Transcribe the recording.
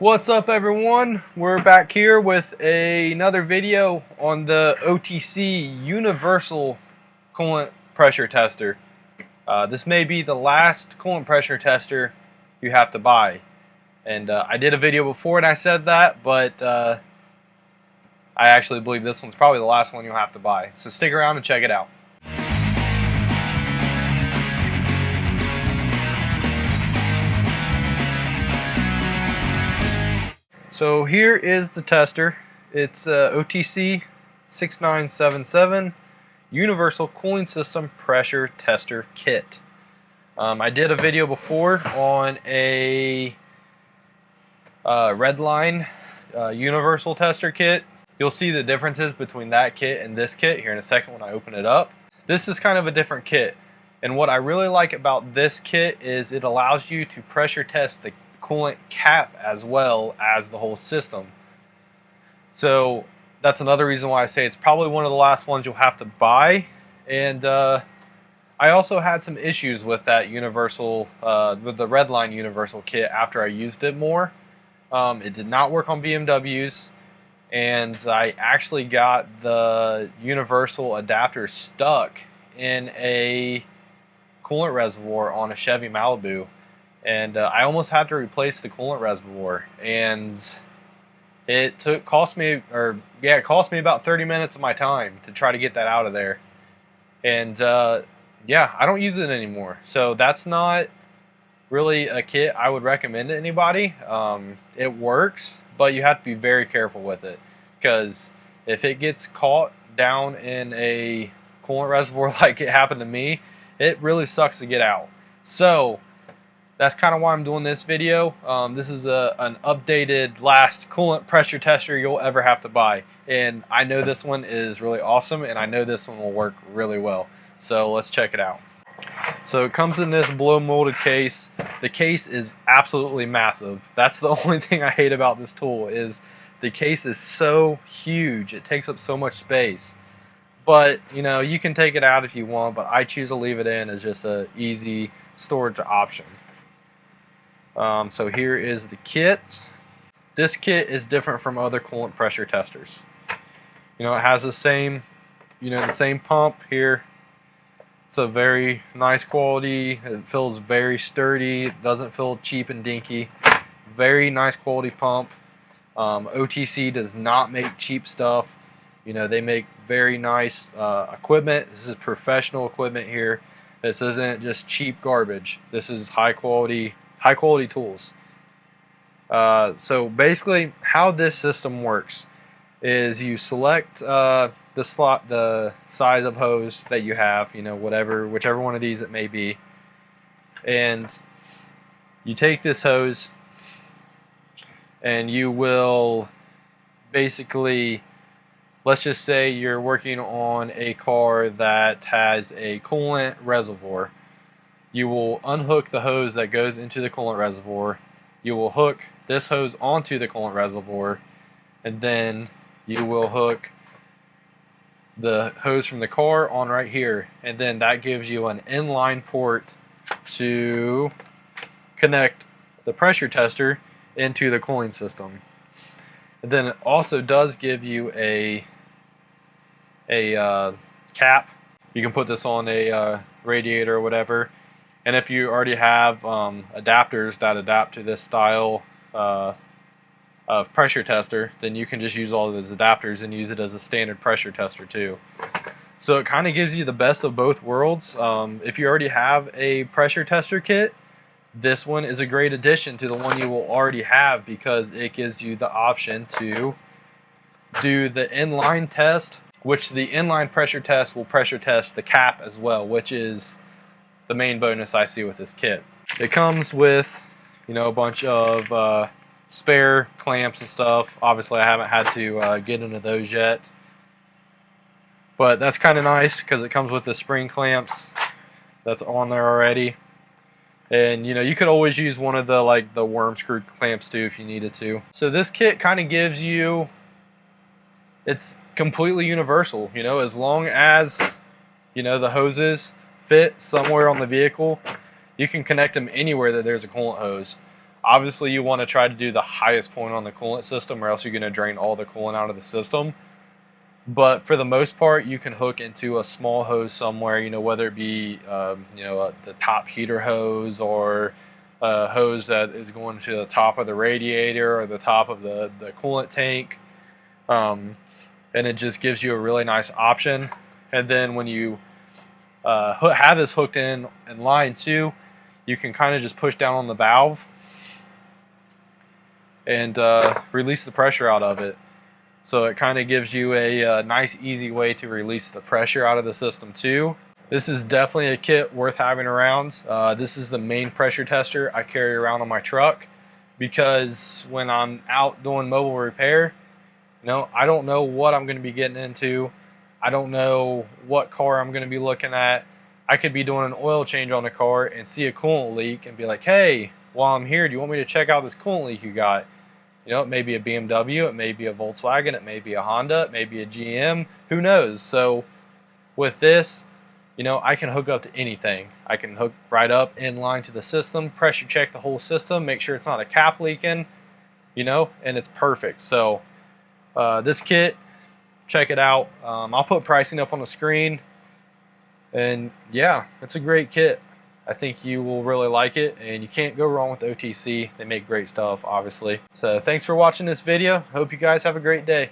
What's up, everyone? We're back here with another video on the OTC Universal Coolant Pressure Tester. This may be the last coolant pressure tester you have to buy. And I did a video before and I said that, but I actually believe this one's probably the last one you'll have to buy. So stick around and check it out. So here is the tester. It's OTC 6977 Universal Cooling System Pressure Tester Kit. I did a video before on a Redline Universal Tester Kit. You'll see the differences between that kit and this kit here in a second when I open it up. This is kind of a different kit, and what I really like about this kit is it allows you to pressure test the coolant cap as well as the whole system. So that's another reason why I say it's probably one of the last ones you'll have to buy. And I also had some issues with that universal, with the Redline Universal kit after I used it more. It did not work on BMWs, and I actually got the universal adapter stuck in a coolant reservoir on a Chevy Malibu. And I almost had to replace the coolant reservoir, and it cost me about 30 minutes of my time to try to get that out of there. And yeah, I don't use it anymore. So that's not really a kit I would recommend to anybody. It works, but you have to be very careful with it, because if it gets caught down in a coolant reservoir like it happened to me, it really sucks to get out. So that's kind of why I'm doing this video. This is an updated last coolant pressure tester you'll ever have to buy. And I know this one is really awesome, and I know this one will work really well. So let's check it out. So it comes in this blow molded case. The case is absolutely massive. That's the only thing I hate about this tool, is the case is so huge. It takes up so much space. But, you know, you can take it out if you want, but I choose to leave it in as just an easy storage option. So here is the kit. This kit is different from other coolant pressure testers. You know, it has the same pump here. It's a very nice quality. It feels very sturdy. It doesn't feel cheap and dinky. Very nice quality pump. OTC does not make cheap stuff. You know, they make very nice equipment. This is professional equipment here. This isn't just cheap garbage. This is high quality tools. So basically how this system works is you select the size of hose that you have, you know, whichever one of these it may be, and you take this hose and you will basically, let's just say you're working on a car that has a coolant reservoir. You will unhook the hose that goes into the coolant reservoir. You will hook this hose onto the coolant reservoir, and then you will hook the hose from the car on right here, and then that gives you an inline port to connect the pressure tester into the cooling system. And then it also does give you a cap. You can put this on a radiator or whatever. And if you already have adapters that adapt to this style of pressure tester, then you can just use all of those adapters and use it as a standard pressure tester too. So it kind of gives you the best of both worlds. If you already have a pressure tester kit, this one is a great addition to the one you will already have, because it gives you the option to do the inline test, which the inline pressure test will pressure test the cap as well, which is the main bonus I see with this kit. It comes with, you know, a bunch of spare clamps and stuff. Obviously I haven't had to get into those yet, but that's kind of nice because it comes with the spring clamps that's on there already. And you know, you could always use one of the worm screw clamps too if you needed to. So this kit kind of gives you, it's completely universal, you know, as long as, you know, the hoses fit somewhere on the vehicle, you can connect them anywhere that there's a coolant hose. Obviously, you want to try to do the highest point on the coolant system, or else you're going to drain all the coolant out of the system. But for the most part, you can hook into a small hose somewhere, whether it be, the top heater hose, or a hose that is going to the top of the radiator or the top of the coolant tank. And it just gives you a really nice option. And then when you have this hooked in line too, you can kind of just push down on the valve and release the pressure out of it. So it kind of gives you a nice, easy way to release the pressure out of the system too. This is definitely a kit worth having around. This is the main pressure tester I carry around on my truck, because when I'm out doing mobile repair, I don't know what I'm going to be getting into. I don't know what car I'm going to be looking at. I could be doing an oil change on a car and see a coolant leak and be like, hey, while I'm here, do you want me to check out this coolant leak you got? It may be a BMW, it may be a Volkswagen, it may be a Honda, it may be a GM, who knows? So with this, I can hook up to anything. I can hook right up in line to the system, pressure check the whole system, make sure it's not a cap leaking, and it's perfect. So this kit, check it out. I'll put pricing up on the screen. And yeah, it's a great kit. I think you will really like it, and you can't go wrong with OTC. They make great stuff, obviously. So thanks for watching this video. Hope you guys have a great day.